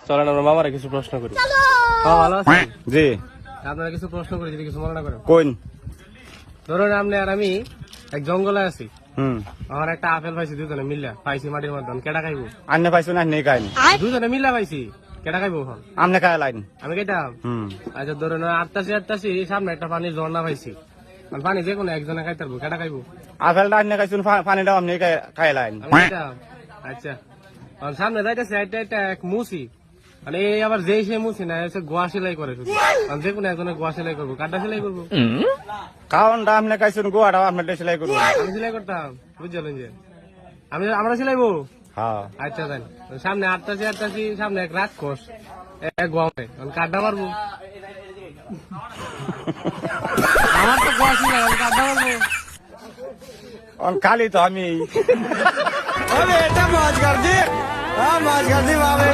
চলেন আমরা মামারা কিছু প্রশ্ন করি। মামা ভালো আছেন? জি। আপনারা কিছু প্রশ্ন করি, যদি কিছু মনে না করেন। কোন? ধরুন আপনি আর আমি এক জঙ্গলে আছি, হুম। আমার একটা আপেল পাইছি, দুজনে মিল্লা পাইছি মাটির মধ্যে, কেটা খাইবো? আন্নে পাইছো না নেই খাইনি? দুজনে মিল্লা পাইছি, কেটা খাইবো? এখন আমনে খাই লাইন। আমি কেটাম। হুম। আচ্ছা ধরুন আটটাছি সামনে একটা পানির ঝর্ণা পাইছি, পানি যে কোনো একজনে খাইতে পারবো, কেটা খাইবো? আপেলটা আন্নে খাইছুন, পানিটাও আমনে খাই লাইন। আমি কেটাম। আচ্ছা সামনে যাইতেছে এটা এক মুসি, মানে এই আবার যেই সে মুসি না, এসে গোয়া সেলাই করে শুধু, যে কোনো একজনে গোয়া সেলাই করবো, কাটা সেলাই করবো। কারণটা আমনে খাইছুন, গোয়াটাও আমনে সেলাই করবো। আমি সেলাই করতাম, বুঝলেন যে আমরা সেলাইবো। হ্যাঁ। আচ্ছা দেন, সামনে আটটাছি সামনে এক রাক্ষস, এক গোয়ামে কাড্ডা মারবো। আমার তো গোয়া ছিল, আমি কাড্ডা মারবো। খালি তো আমি। এটা মজ কর দি, মজ কর দি বাবা।